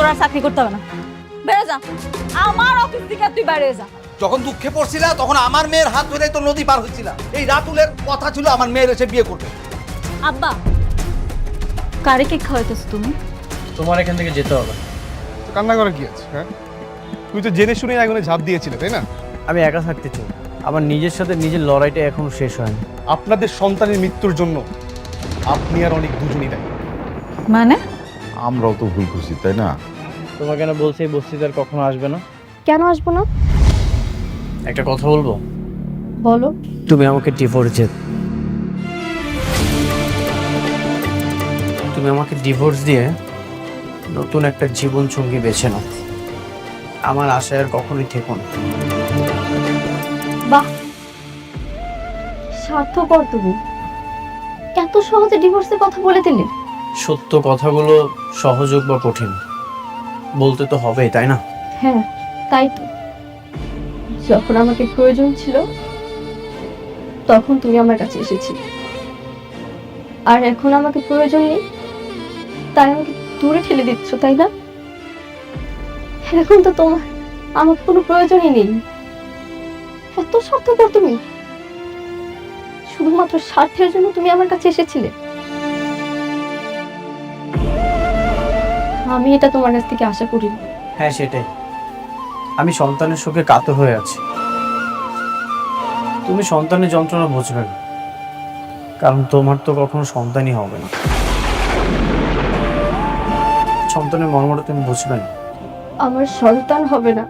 তোর আর চাকরি করতে হবে না, বেড়ে যা আমার অফিস থেকে, তুই বাইরে যা। যখন দুঃখে পড়ছিলা তখন আমার মেয়ের হাত ধরে তো নদী পার হচ্ছিলা। এই রাতুলের কথা ছিল আমার মেয়ের এসে বিয়ে করবে। আব্বা, কারে কেক খাওয়াইতেছ তুমি? তোমার এখান থেকে যেতে হবে। কান্না করা কি আছে? হ্যাঁ, তুই তো জেনে শুনে আগুনে ঝাঁপ দিয়েছিলে, তাই না? আমি একা থাকতে চাই, আমার নিজের সাথে নিজের লড়াইটা এখনো শেষ হয়নি। আপনাদের সন্তানের মৃত্যুর জন্য আপনি আর অনেক দুজনই দায়ী। মানে? আমরাও তো ভুল করছি, তাই না? তোমাকে না বলছি এই বস্তিতে আর কখনো আসবে না। কেন আসবো না? একটা কথা বলবো? বলো। তুমি আমাকে ডিভোর্স তুমি আমাকে ডিভোর্স দিয়ে নতুন একটা জীবন সঙ্গী বেছে নাও। আমার আশায় আর কখনোই থেকো না। বাহ, স্বার্থপর তুমি। এত সহজে ডিভোর্সের কথা বলে দিলে। সত্য কথাগুলো সহজ হোক বা কঠিন, বলতে তো হবেই, তাই না? হ্যাঁ, তাই তো। যখন আমাকে প্রয়োজন ছিল তখন তুমি আমার কাছে এসেছিলে, আর এখন আমাকে প্রয়োজন নেই তাই আমাকে দূরে ঠেলে দিচ্ছ, তাই না? এখন তো তোমার আমাকে কোনো প্রয়োজনই নেই। এত স্বার্থপর তুমি, শুধুমাত্র স্বার্থের জন্য তুমি আমার কাছে এসেছিলে। আমি এটা তোমার কাছ থেকে আশা করিনি। হ্যাঁ সেটাই, আমি সন্তানের শোকে কাতর হয়ে আছি। তুমি সন্তানের যন্ত্রণা বুঝবে না, কারণ তোমার তো কখনো সন্তানই হবে না। সন্তানের মর্মটা তুমি বুঝবে না। আমার সন্তান হবে না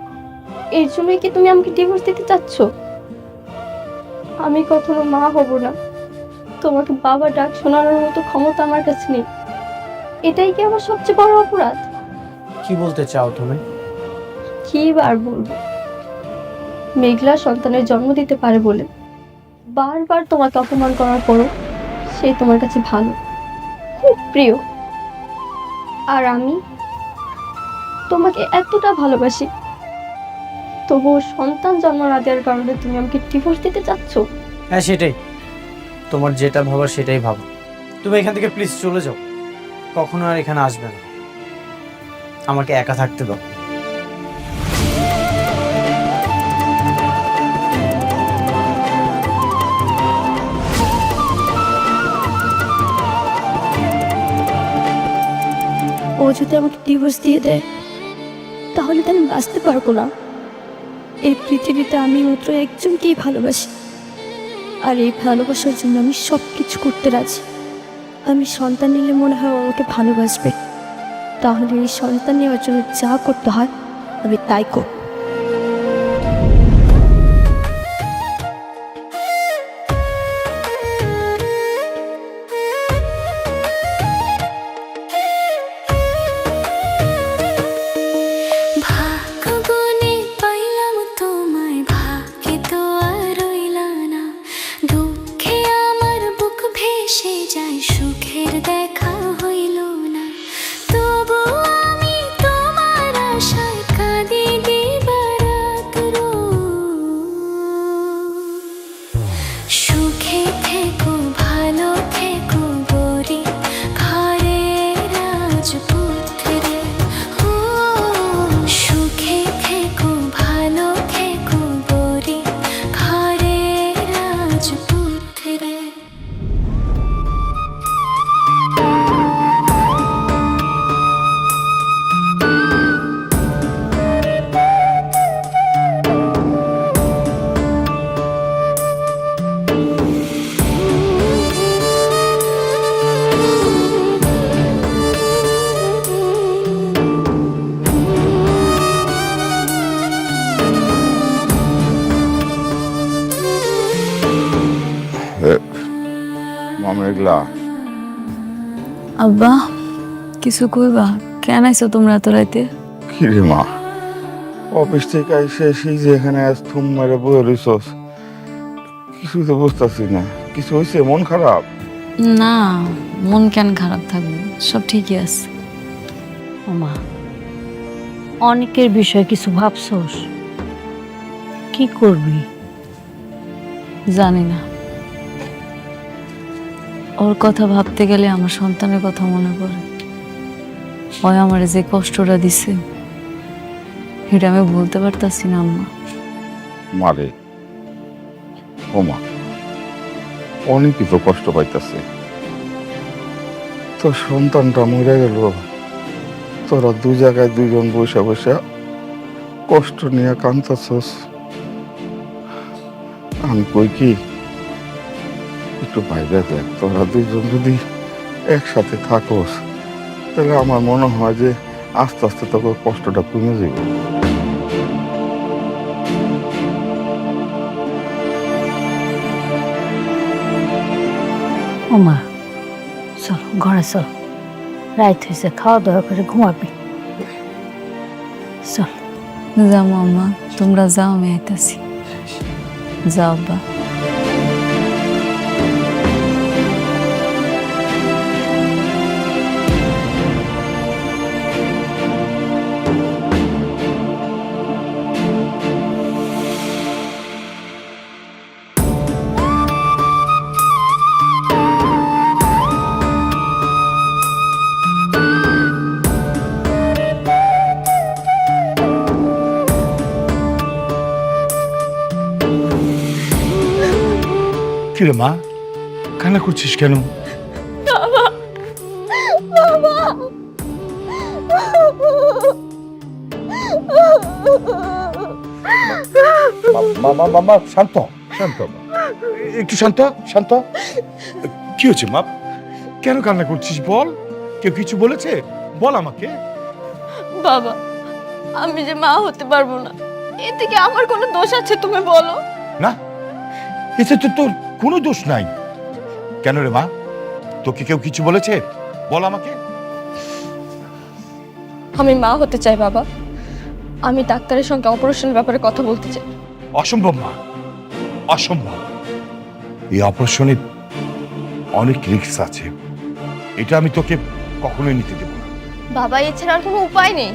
এর জন্যই কি তুমি আমাকে ডিভোর্স দিতে চাচ্ছ? আমি কখনো মা হব না, তোমাকে বাবা ডাক শোনানোর মতো ক্ষমতা আমার কাছে নেই। এটাই কি আমার সবচেয়ে বড় অপরাধ? কি বলতে চাও তুমি? কি আর বলবো, মেঘলা সন্তানের জন্ম দিতে পারে বলে বারবার তোমাকে অপমান করার পরও সে তোমার কাছে ভালো, খুব প্রিয়। আর আমি তোমাকে এতটা ভালোবাসি, তবুও সন্তান জন্ম না দেওয়ার কারণে তুমি আমাকে ডিভোর্স দিতে চাচ্ছ? হ্যাঁ সেটাই, তোমার যেটা ভাবার সেটাই ভাবো। তুমি এখান থেকে প্লিজ চলে যাও, কখনো আর এখানে আসবে না। আমাকে একা থাকতে দাও। ও যদি আমাকে ডিভোর্স দিয়ে দেয় তাহলে তো আমি বাঁচতে পারবো না। এই পৃথিবীতে আমি মাত্র একজনকেই ভালোবাসি, আর এই ভালোবাসার জন্য আমি সব কিছু করতে রাজি। আমি সন্তান নিলে মনে হয় ও আমাকে ভালোবাসবে, তাহলে এই সন্তান নেওয়ার জন্য যা করতে হয় আমি তাই করব। মেঘলা, আব্বা, কিছু কইবা? কেন আইছো তোমরা এত রাইতে? কি রে মা, অফিস থেকে এসে সেই যে এখানে থুম মেরে বয়ে রইছস, কিছুই তো বুঝতেছি না। কিছু হয়েছে? মন খারাপ? না, মন কেন খারাপ থাকবে, সব ঠিকই আছে। ওমা, অনেকের বিষয়ে কিছু ভাবছস? কি করবি জানি না। ওর কথা ভাবতে গেলে আমার সন্তানের কথা মনে পড়ে। ওই আমার যে কষ্টটা দিছে এটা আমি বলতে পারতাছি না আম্মা। মারে ও মা, অনেকই তো কষ্ট পাইতাছে। তোর সন্তানটা মরে গেল, তোরা দুই জায়গায় দুইজন বসে বসে কষ্ট নিয়ে কাঁদতাছস। আমি কই কি, একটু ভাইবা দেখ, তোরা দুইজন যদি একসাথে থাকোস তাহলে আমার মনে হয় যে আস্তে আস্তে তোকে কষ্টটা কমে যাবে। ওমা চল ঘরে চল, রাত হয়েছে, খাওয়া দাওয়া করে ঘুমাবি। চল। যাও আম্মা, তোমরা যাও, আমি আইতাছি। যাও আব্বা। কিরে মা, কান্না করছিস কেন? মা শান্ত শান্ত, একটু শান্ত শান্ত। কি হচ্ছে মা, কেন কান্না করছিস বল? কেউ কিছু বলেছে? বল আমাকে। বাবা, আমি যে মা হতে পারবো না, এতে কি আমার কোনো দোষ আছে তুমি বলো? না, এতে তো তোর কোনো দোষ নাই। কেন রে মা, তোকে কেউ কিছু বলেছে? বল আমাকে। আমি মা হতে চাই বাবা। আমি ডাক্তারের সঙ্গে অপারেশনের ব্যাপারে কথা বলতে চাই। অসম্ভব মা, অসম্ভব। এই অপারেশনে অনেক রিস্ক আছে, এটা আমি তোকে কখনোই নিতে দেব না। বাবা, এছাড়া আর কোনো উপায় নেই।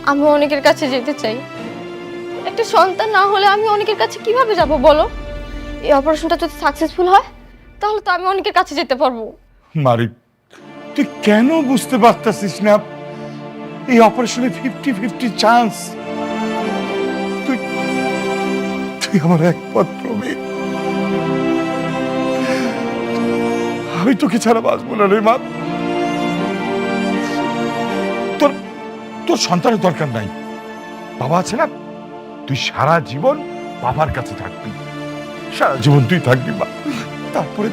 আমি অনেকের কাছে যেতে চাই। একটা সন্তান না হলে আমি অনেকের কাছে কিভাবে যাব বলো? এই অপারেশনটা যদি সাকসেসফুল হয় তাহলে তো আমি অনেকের কাছে যেতে পারবো। মারি, তুই কেন বুঝতে পারতাছিস না? এই অপারেশনে 50-50 চান্স। তুই তুই আমার একমাত্র মেয়ে। আমি তোকে ছাড়া বাঁচবো না রে মা। তোর তোর সন্তানের দরকার নাই, বাবা আছে না। তুই সারা জীবন বাবার কাছে থাকবি, সারা জীবন তুই থাকবি মা। তারপরে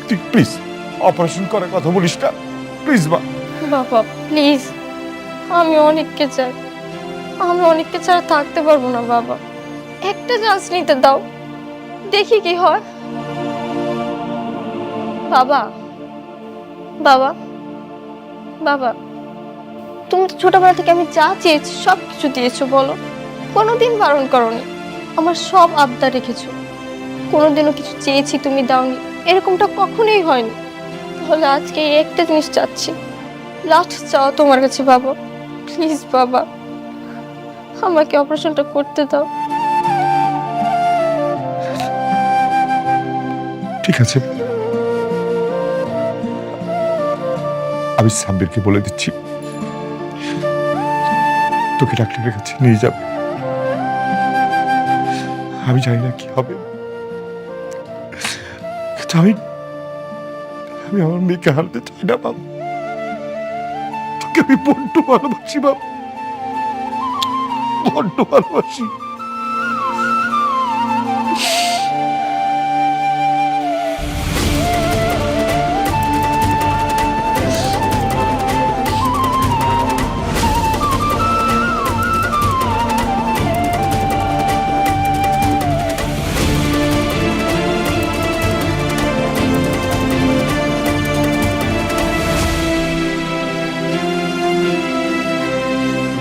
তুই প্লিজ অপারেশন করার কথা বলিস না, প্লিজ মা। বাবা প্লিজ, আমি অনেককে চাই। আমি অনেককে ছাড়া থাকতে পারবো না বাবা। একটা চান্স নিতে দাও, দেখি কি হয়। বাবা বাবা বাবা, তুমি তো ছোটবেলা থেকে আমি যা চেয়েছি সব কিছু দিয়েছো বলো, কোনোদিন বারণ করোনি। আমার সব আবদার রেখেছো, কোনোদিনও কিছু চেয়েছি তুমি দাওনি, এরকমটা কখনোই হয়নি। তাহলে আজকে এই একটা জিনিস চাচ্ছি, লাস্ট চাও তোমার কাছে বাবা। প্লিজ বাবা, আমাকে অপারেশনটা করতে দাও। ঠিক আছে, আমি সাব্বিরকে বলে দিচ্ছি তোকে ডাক্তারের কাছে নিয়ে যাবে। আমি জানি না কি হবে, কিন্তু আমি আমার মেয়েকে হারাতে চাই না বাবা। তোকে আমি বড্ড ভালোবাসি বাবা, বড্ড ভালোবাসি।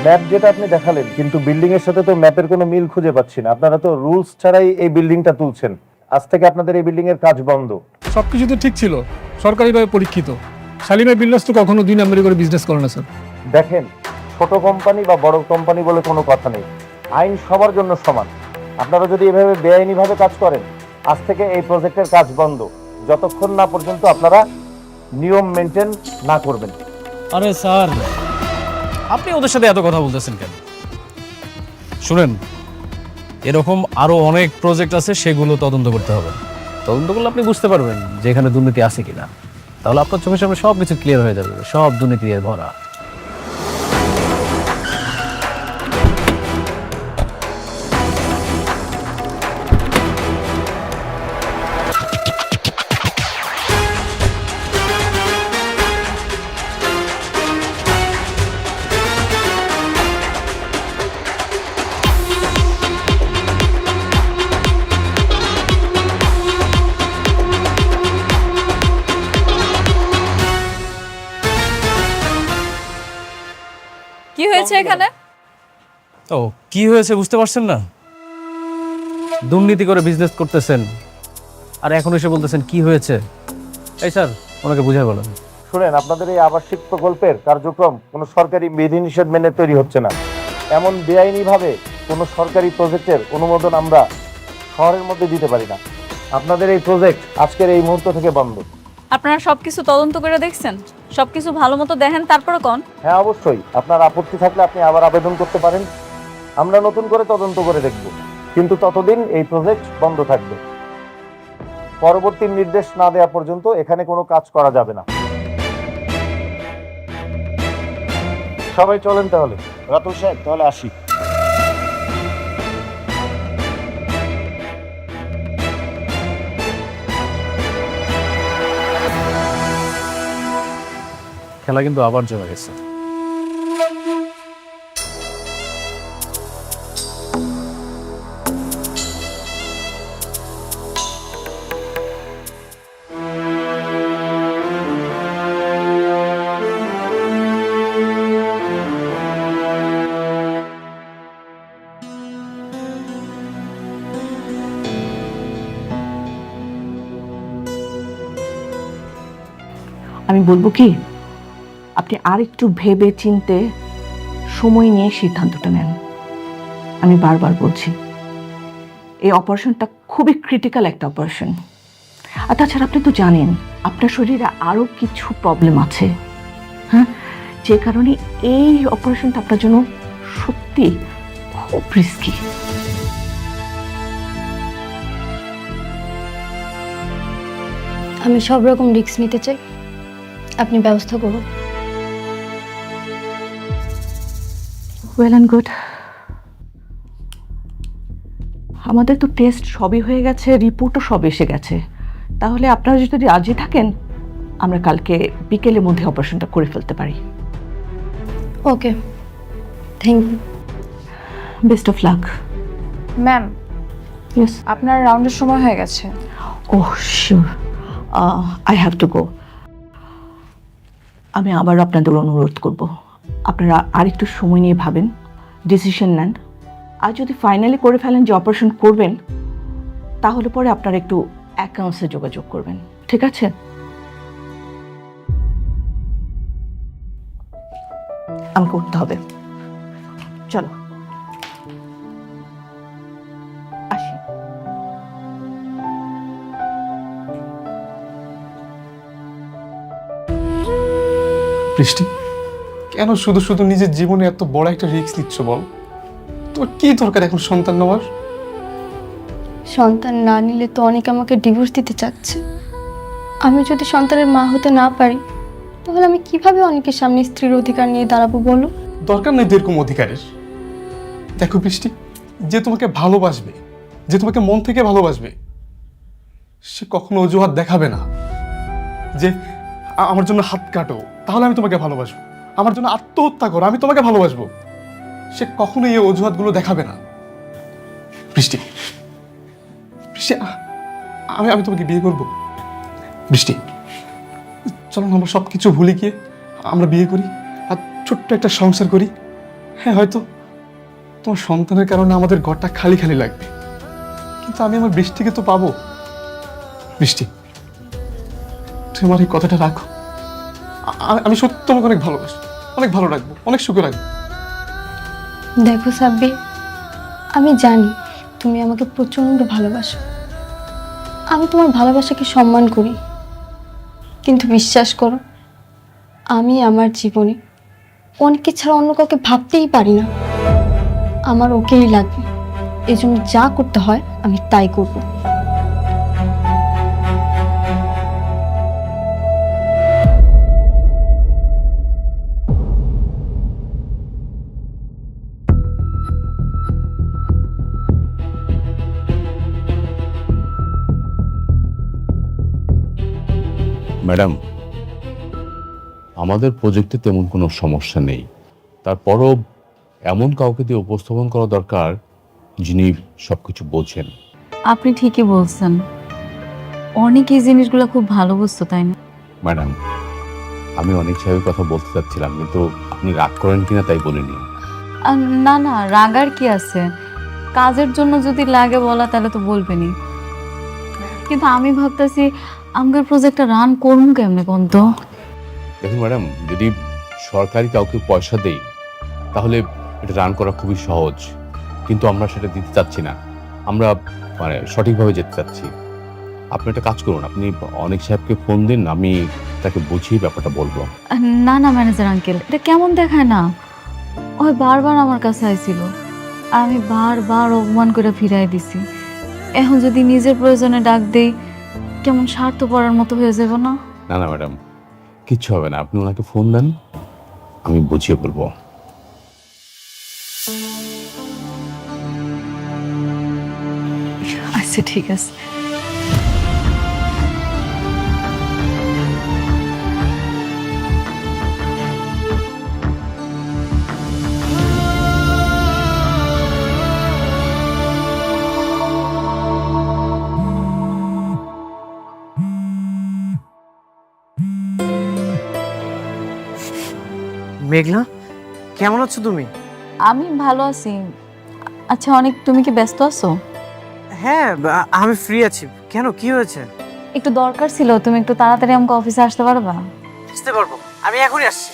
ম্যাপ যেটা আপনি দেখালেন, কিন্তু বিল্ডিং এর সাথে তো ম্যাপের কোনো মিল খুঁজে পাচ্ছি না। আপনারা তো রুলস ছাড়াই এই বিল্ডিংটা তুলছেন। আজ থেকে আপনাদের এই বিল্ডিং এর কাজ বন্ধ। সবকিছু তো ঠিক ছিল, সরকারিভাবে পরীক্ষিত। শালিমা বিল্ডার্স তো কখনো 2 নম্বরে করে বিজনেস করে না স্যার। দেখেন, ছোট কোম্পানি বা বড় কোম্পানি বলে কোনো কথা নেই, আইন সবার জন্য সমান। আপনারা যদি এভাবে বেআইনিভাবে কাজ করেন, আজ থেকে এই প্রজেক্টের কাজ বন্ধ, যতক্ষণ না পর্যন্ত আপনারা নিয়ম মেনটেন না করবেন। আরে স্যার, আপনি ওদের সাথে এত কথা বলতেছেন কেন? শুনেন, এরকম আরো অনেক প্রজেক্ট আছে, সেগুলো তদন্ত করতে হবে। তদন্ত করলে আপনি বুঝতে পারবেন যে এখানে দুর্নীতি আছে কিনা। তাহলে আপনার চোখের সামনে সব কিছু ক্লিয়ার হয়ে যাবে, সব দুর্নীতি দিয়ে ভরা। কি হয়েছে এখানে? ও, কি হয়েছে বুঝতে পারছেন না? দুর্নীতি করে বিজনেস করতেছেন আর এখন এসে বলতেছেন কি হয়েছে। এই স্যার, ওনাকে বুঝাই বলেন। শুনেন, আপনাদের এই আবাসিক প্রকল্পের কার্যক্রম কোনো সরকারি বিধিনিষেধ মেনে তৈরি হচ্ছে না। এমন বেআইনিভাবে কোনো সরকারি প্রজেক্টের অনুমোদন আমরা শহরের মধ্যে দিতে পারি না। আপনাদের এই প্রজেক্ট আজকের এই মুহূর্ত থেকে বন্ধ। আপনারা সবকিছু তদন্ত করে দেখছেন? সবকিছু ভালো মতো দেখেন তারপরে কোন? হ্যাঁ, অবশ্যই। আপনার আপত্তি থাকলে আপনি আবার আবেদন করতে পারেন, আমরা নতুন করে তদন্ত করে দেখব। কিন্তু ততদিন এই প্রজেক্ট বন্ধ থাকবে। পরবর্তী নির্দেশ না দেওয়া পর্যন্ত এখানে কোনো কাজ করা যাবে না। সবাই চলেন তাহলে। রাতুল সাহেব, তাহলে আসি। খেলা কিন্তু আবার জমে গেছে। আমি বলবো কি, আপনি আর একটু ভেবে চিনতে সময় নিয়ে সিদ্ধান্তটা নেন। আমি বারবার বলছি, এই অপারেশনটা খুবই ক্রিটিক্যাল একটা অপারেশন। আর তাছাড়া আপনি তো জানেন আপনার শরীরে আরও কিছু প্রবলেম আছে, হ্যাঁ, যে কারণে এই অপারেশনটা আপনার জন্য সত্যি খুব রিস্কি। আমি সব রকম রিস্ক নিতে চাই, আপনি ব্যবস্থা করুন। Well and good. আমাদের তো টেস্ট সবই হয়ে গেছে, রিপোর্টও সব এসে গেছে। তাহলে আপনারা যদি রাজি থাকেন, আমরা কালকে বিকেলের মধ্যে অপারেশনটা করে ফেলতে পারি। Okay, thank you. Best of luck. Ma'am, yes, আপনার রাউন্ডের সময় হয়ে গেছে। Oh sure, I have to go. আমি আবার আপনাদের অনুরোধ করব, আপনারা আর একটু সময় নিয়ে ভাবেন, ডিসিশন নেন। আর যদি ফাইনালি করে ফেলেন যে অপারেশন করবেন, তাহলে পরে আপনারা একটু অ্যাকাউন্টসে যোগাযোগ করবেন, ঠিক আছে? আমাকে উঠতে হবে, চলো আসি। বৃষ্টি, কেন শুধু শুধু নিজের জীবনে এত বড় একটা রিস্ক নিচ্ছ বল? তোমার কি দরকার এখন সন্তান নেওয়ার? সন্তান না নিলে তো অনেকে আমাকে ডিভোর্স দিতে চাচ্ছে। আমি যদি সন্তানের মা হতে না পারি, তাহলে আমি কিভাবে অনেকের সামনে স্ত্রীর অধিকার নিয়ে দাঁড়াবো বলো? দরকার নেই এরকম অধিকারের। দেখো বৃষ্টি, যে তোমাকে ভালোবাসবে, যে তোমাকে মন থেকে ভালোবাসবে, সে কখনো অজুহাত দেখাবে না যে আমার জন্য হাত কাটো তাহলে আমি তোমাকে ভালোবাসবো, আমার জন্য আত্মহত্যা করো আমি তোমাকে ভালোবাসবো। সে কখনো এই অজুহাতগুলো দেখাবে না। বৃষ্টি, বৃষ্টি, আমি তোমাকে বিয়ে করবো। বৃষ্টি, চলো না আমরা সব কিছু ভুলে গিয়ে আমরা বিয়ে করি আর ছোট্ট একটা সংসার করি। হ্যাঁ, হয়তো তোমার সন্তানের কারণে আমাদের ঘরটা খালি খালি লাগবে, কিন্তু আমি আমার বৃষ্টিকে তো পাবো। বৃষ্টি, তুমি আমার এই কথাটা রাখো। আমি সত্যি তোমাকে অনেক ভালোবাসি, অনেক ভালো রাখবো, অনেক সুখে রাখবো। দেখো সাব্বির, আমি জানি তুমি আমাকে প্রচণ্ড ভালোবাসো। আমি তোমার ভালোবাসাকে সম্মান করি, কিন্তু বিশ্বাস করো, আমি আমার জীবনে অনেককে ছাড়া অন্য কাউকে ভাবতেই পারি না। আমার ওকেই লাগবে, এই জন্য যা করতে হয় আমি তাই করব। ম্যাডাম, আমাদের প্রজেক্টে তেমন কোনো সমস্যা নেই, তারপরও এমন কাউকে দিয়ে উপস্থাপন করা দরকার যিনি সবকিছু বোঝেন। আপনি ঠিকই বলছেন, অনেক এই জিনিসগুলো খুব ভালো বুঝতো, তাই না? ম্যাডাম, আমি অনেক সাহেবের কথা বলতে চাচ্ছিলাম, কিন্তু আপনি রাগ করেন কিনা তাই বলিনি। না না, রাগার কি আছে, কাজের জন্য যদি লাগে বলা তাহলে তো বলবেনই। কিন্তু আমি ভাবতেছি আমাদের প্রজেক্টটা রান করবো কেমনে কোন তো? দেখুন ম্যাডাম, যদি সরকারি কাউকে পয়সা দেই তাহলে এটা রান করা খুবই সহজ, কিন্তু আমরা সেটা দিতে চাচ্ছি না, আমরা মানে সঠিকভাবে যেতে চাচ্ছি। আপনি একটা কাজ করুন, আপনি অনেক সাহেবকে ফোন দিন, আমি তাকে বুঝিয়ে ব্যাপারটা বলবো। না না ম্যানেজার আঙ্কেল, এটা কেমন দেখায় না? ওই বারবার আমার কাছে আইছিল, আমি বারবার অপমান করে ফিরাই দিছি। এখন যদি নিজের প্রয়োজনে ডাক দেই কেমন স্বার্থপরের মতো হয়ে যাব না? না না ম্যাডাম, কিচ্ছু হবে না, আপনি ওনাকে ফোন দেন, আমি বুঝিয়ে বলবো। আচ্ছা ঠিক আছে। মেঘলা, কেমন আছো তুমি? আমি ভালো আছি। আচ্ছা অনেক, তুমি কি ব্যস্ত আছো? হ্যাঁ, আমি ফ্রি আছি। কেন, কি হয়েছে? একটু দরকার ছিল, তুমি একটু তাড়াতাড়ি আমাকে অফিসে আসতে পারবা? আসতে পারবো, আমি এখনই আসছি।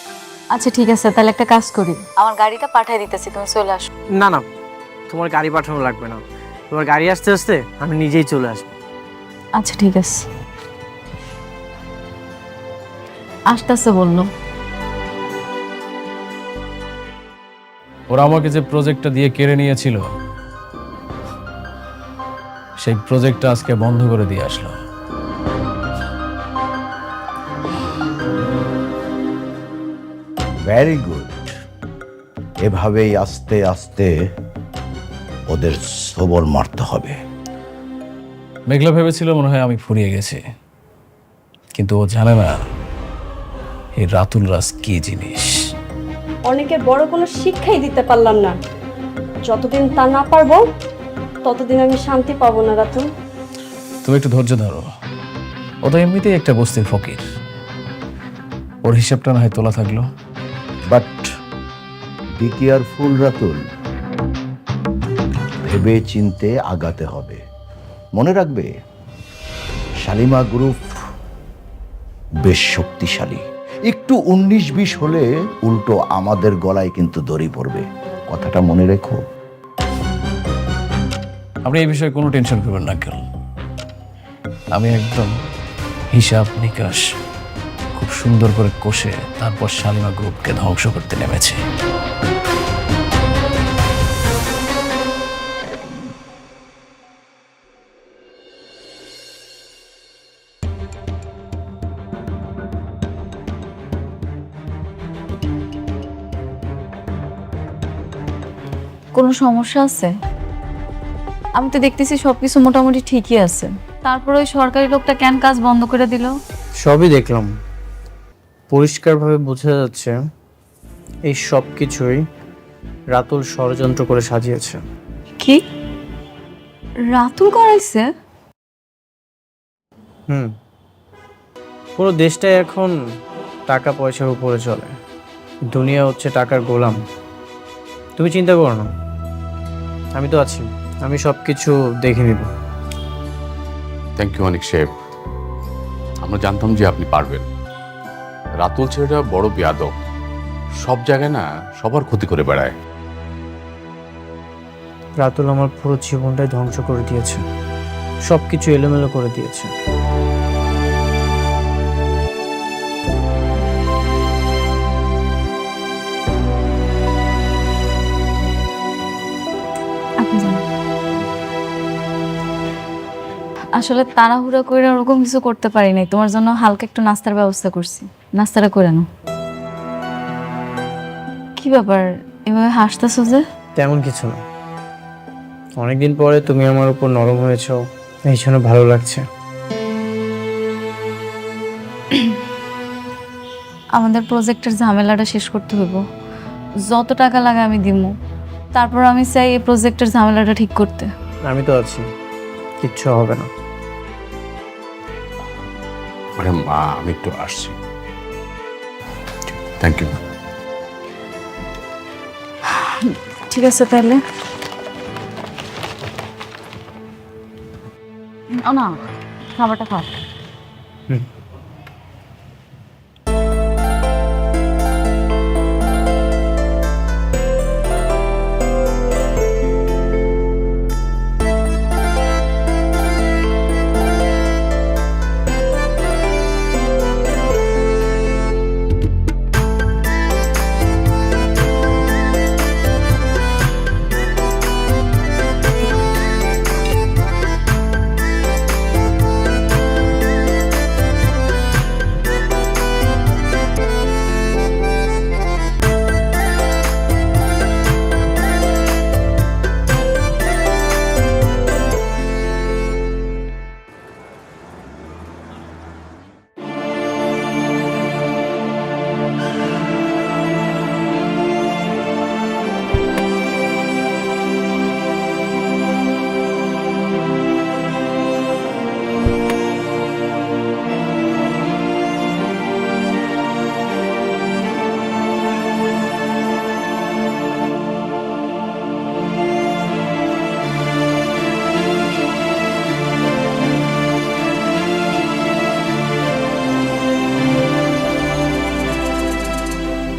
আচ্ছা ঠিক আছে, তাহলে একটা কাজ করি, আমার গাড়িটা পাঠিয়ে দিতেছি, তুমি চলে আসো। না না, তোমার গাড়ি পাঠানো লাগবে না, তোমার গাড়ি আসতে আসতে আমি নিজেই চলে আসবো। আচ্ছা ঠিক আছে, আসতেছে বললো। ওরা আমাকে যে প্রজেক্টটা দিয়ে কেড়ে নিয়েছিল সেই প্রজেক্টটা আজকে বন্ধ করে দিয়ে আসলো। Very good. এভাবেই আস্তে আস্তে ওদের সবর মারতে হবে। মেঘলা ভেবেছিল মনে হয় আমি ফুরিয়ে গেছি, কিন্তু ও জানে না এই রাতুল রাজ কি জিনিস। অনেকের বড় কোনো শিক্ষাই দিতে পারলাম না, যতদিন তা না পারবো ততদিন আমি শান্তি পাবো না রাতুল। তুমি একটু ধৈর্য ধরো, ও তো এমনিতেই একটা বস্তির ফকির, ওর হিসাবটা না হয় তোলা থাকলো। বাট বি কেয়ারফুল রাতুল, ভেবে চিনতে আগাতে হবে। মনে রাখবে শালিমা গ্রুপ বেশ শক্তিশালী, একটু 19-20 হলে উল্টো আমাদের গলায় কিন্তু দড়ি পড়বে, কথাটা মনে রেখো। আপনি এই বিষয়ে কোনো টেনশন করবেন না কেন, আমি একদম হিসাব নিকাশ খুব সুন্দর করে কষে তারপর শালিমা গ্রুপকে ধ্বংস করতে নেমেছে। কোনো সমস্যা আছে? আমি তো দেখতেছি সবকিছু মোটামুটি ঠিকই আছে, তারপর ওই সরকারি লোকটা কেন কাজ বন্ধ করে দিল? সবই দেখলাম, পরিষ্কারভাবে বোঝা যাচ্ছে এই সব কিছুই রাতুল ষড়যন্ত্র করে সাজিয়েছে। কি রাতুল করাইছে? পুরো দেশটাই এখন টাকা পয়সার উপরে চলে, দুনিয়া হচ্ছে টাকার গোলাম। তুমি চিন্তা করো না, আমি তো আছি, আমি সব কিছু দেখে নিব। থ্যাংক ইউ অনেক সাহেব, আমরা জানতাম যে আপনি পারবেন। রাতুল ছেলেটা বড় বেয়াদব, সব জায়গায় না সবার ক্ষতি করে বেড়ায়। রাতুল আমার পুরো জীবনটাই ধ্বংস করে দিয়েছে, সব কিছু এলোমেলো করে দিয়েছে। আসলে তাড়াহুড়া করে ওরকম কিছু করতে পারি নাই, তোমার জন্য হালকা একটু নাস্তার ব্যবস্থা করছি, নাস্তাটা করে নাও। কি ব্যাপার এভাবে হাসতেছো যে? তেমন কিছু না, অনেকদিন পরে তুমি আমার উপর নরম হয়েছো, এই জন্য ভালো লাগছে। আমাদের প্রজেক্টের ঝামেলাটা শেষ করতে হইব, যত টাকা লাগে আমি দিব, তারপর আমি চাই এই প্রজেক্টের ঝামেলাটা ঠিক করতে। আমি তো আছি, কিচ্ছু হবে না। ম্যাডাম আমি একটু আসছি। Thank you. ঠিক আছে তাহলে। না, খাবারটা খাও।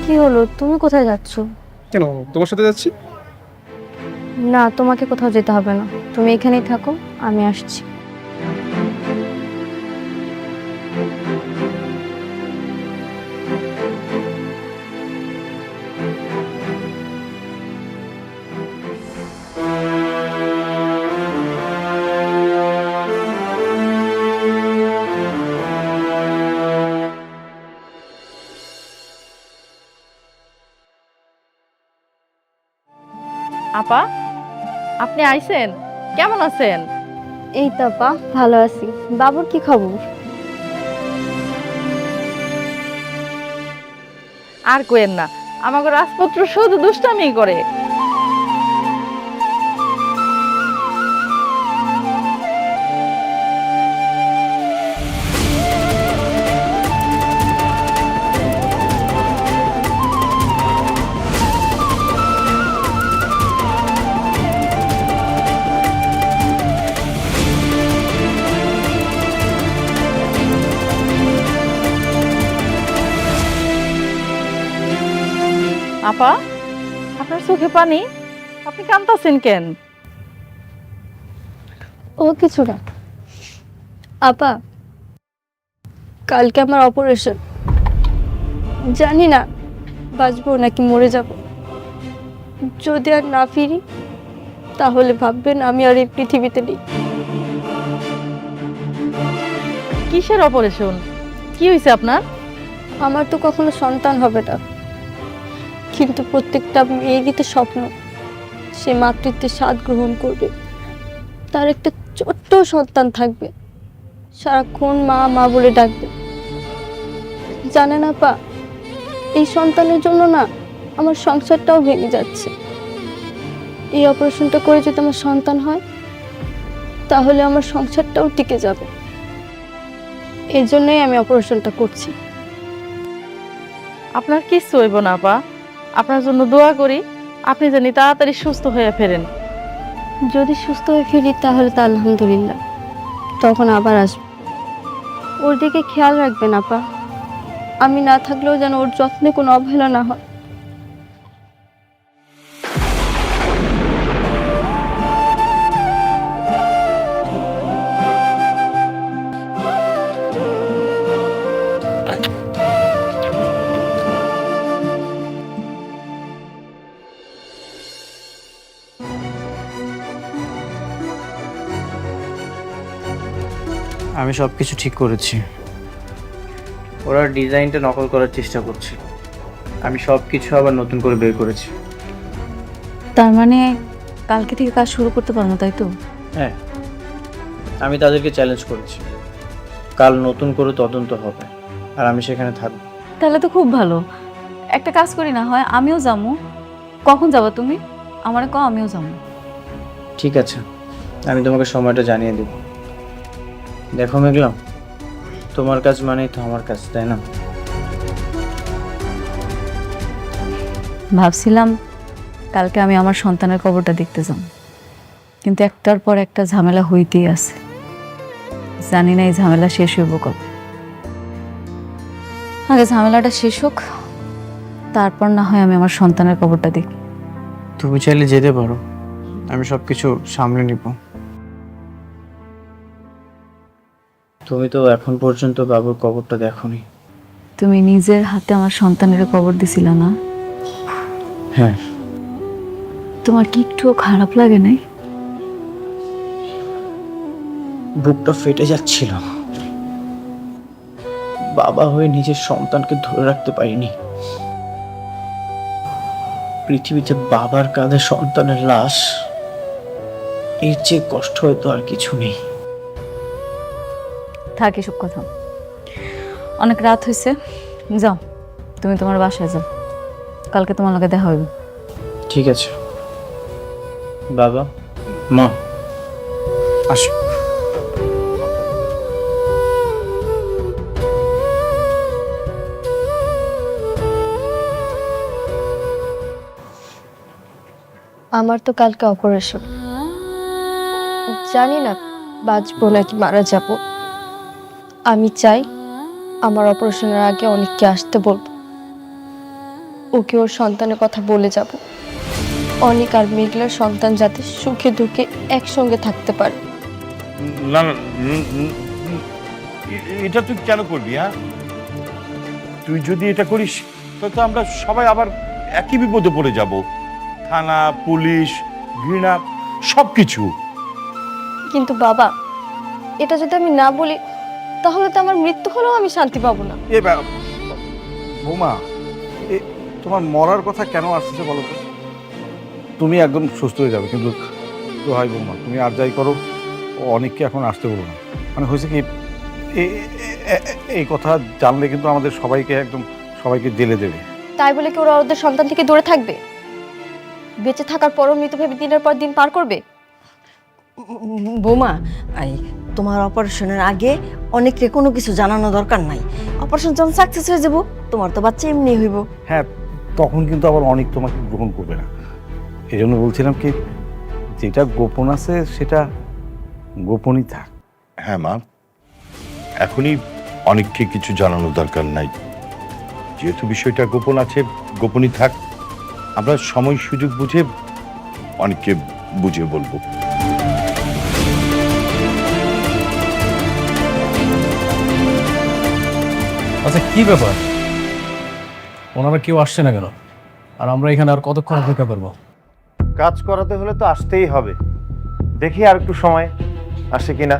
কি হলো, তুমি কোথায় যাচ্ছ? কেন, তোমার সাথে যাচ্ছি। না, তোমাকে কোথাও যেতে হবে না, তুমি এখানেই থাকো, আমি আসছি। আপা, আপনি আইছেন? কেমন আছেন? এই তো আপা, ভালো আছি। বাবুর কি খবর? আর কোয়েন না, আমাকে রাজপুত্র শুধু দুষ্টামি করে। আপা, আপনার চোখে পানি, আপনি কাঁদতাছেন কেন? ও কিছু না আপা, কালকে আমার অপারেশন, জানি না বাঁচবো নাকি মরে যাব। যদি আর না ফিরি তাহলে ভাববেন আমি আর এই পৃথিবীতে নেই। কিসের অপারেশন? কি হয়েছে আপনার? আমার তো কখনো সন্তান হবে না, কিন্তু প্রত্যেকটা মেয়েরই তো স্বপ্ন সে মাতৃত্বের স্বাদ গ্রহণ করবে, তার একটা ছোট্ট সন্তান থাকবে, সারাক্ষণ মা মা বলে ডাকবে। জানে না পা, এই সন্তানের জন্য না আমার সংসারটাও ভেঙে যাচ্ছে। এই অপারেশনটা করে যদি আমার সন্তান হয় তাহলে আমার সংসারটাও টিকে যাবে, এই জন্যই আমি অপারেশনটা করছি। আপনার কিচ্ছু হইব না আপা, আপনার জন্য দোয়া করি, আপনি জানি তাড়াতাড়ি সুস্থ হয়ে ফেরেন। যদি সুস্থ হয়ে ফিরি তাহলে তো আলহামদুলিল্লাহ, তখন আবার আসবো। ওর দিকে খেয়াল রাখবেন আপা, আমি না থাকলেও যেন ওর যত্নে কোনো অবহেলা না হয়। আমি সব কিছু ঠিক করেছি। ওরা ডিজাইনটা নকল করার চেষ্টা করছে। আমি সব কিছু আবার নতুন করে বের করেছি। তার মানে কালকে থেকে কাজ শুরু করতে পারবো, তাই তো? হ্যাঁ, আমি তাদেরকে চ্যালেঞ্জ করেছি, কাল নতুন করে তদন্ত হবে আর আমি সেখানে থাকবো। তাহলে তো খুব ভালো। একটা কাজ করি না হয়, আমিও যাবো। কখন যাবা তুমি? আমারে কও, আমিও যাবো। ঠিক আছে, আমি তোমাকে সময়টা জানিয়ে দেব। দেখো মেঘলা, তোমার কাজ মানেই তো আমার কাজ, তাই না? ভাবছিলাম কালকে আমি আমার সন্তানের কবরটা দেখতে যাব, কিন্তু একটার পর একটা ঝামেলা হইতেই আছে। জানি না এই ঝামেলা শেষ হইব কবে। আগে ঝামেলাটা শেষ হোক, তারপর না হয় আমি আমার সন্তানের কবরটা দেখি। তুমি চাইলে যেতে পারো, আমি সব কিছু সামলে নিব। তুমি তো এখন পর্যন্ত বাবুর কবরটা দেখোনি। তুমি নিজের হাতে আমার সন্তানের কবর দিছিলা না? হ্যাঁ। তোমার কি একটুও খারাপ লাগে নাই? বুকটা ফেটে যাচ্ছিল। বাবা হয়ে নিজের সন্তানকে ধরে রাখতে পারিনি। পৃথিবীতে বাবার কাঁধে সন্তানের লাশ, এর চেয়ে কষ্ট হয়তো আর কিছু নেই। থাক এসব কথা, অনেক রাত হয়েছে। যাও, তুমি তোমার বাসায় যাও, কালকে তোমার লগে দেখা হইবে। ঠিক আছে বাবা, মা, আসো। আমার তো কালকে অপারেশন, জানি না বাঁচবো নাকি মারা যাব। আমি চাই আমার অপারেশনের আগে অনেককে আসতে বলবো, ওকে ওর সন্তানের কথা বলে যাব। অনেক আর মেঘলার সন্তান যাতে সুখে দুঃখে একসঙ্গে থাকতে পারে। না না, এটা তুই কেন করবি? হ্যাঁ, তুই যদি এটা করিস তো আমরা সবাই আবার একই বিপদে পড়ে যাব। থানা, পুলিশ, ঘৃণা, সবকিছু। কিন্তু বাবা, এটা যদি আমি না বলি তাহলে তো আমার মৃত্যু হলেও আমি শান্তি পাবো না। বৌমা, তোমার মরার কথা কেন আসছে বলো তো? তুমি একদম সুস্থ হয়ে যাবে, কিন্তু হয় বৌমা, তুমি আর যাই করো, অনেককে এখন আসতে বলো না। মানে হয়েছে কি, এই কথা জানলে কিন্তু আমাদের সবাইকে জেলে দেবে। তাই বলে কি ওরা ওদের সন্তান থেকে দূরে থাকবে? বেঁচে থাকার পরও মৃত ভেবে দিনের পর দিন পার করবে? বৌমা, তোমার অপারেশনের আগে অনেকরে কোনো কিছু জানানো দরকার নাই। অপারেশন যখন সাকসেস হয়ে যাব, তোমার তো বাচ্চা এমনি হইব। হ্যাঁ, তখন কিন্তু আবার অনেক তোমাকে গ্রহণ করবে না। এই জন্য বলছিলাম কি, যেটা গোপন আছে সেটা গোপনই থাক। হ্যাঁ মা, এখনই অনেককে কিছু জানানোর দরকার নাই। যেহেতু বিষয়টা গোপন আছে, গোপনই থাক। আমরা সময় সুযোগ বুঝে অনেককে বুঝিয়ে বলবো। আচ্ছা, কি ব্যাপার? ওনারা কেউ আসছে না কেন? আর আমরা এখানে আর কতক্ষণ অপেক্ষা করবো? কাজ করাতে হলে তো আসতেই হবে। দেখি আর একটু সময় আসে কিনা।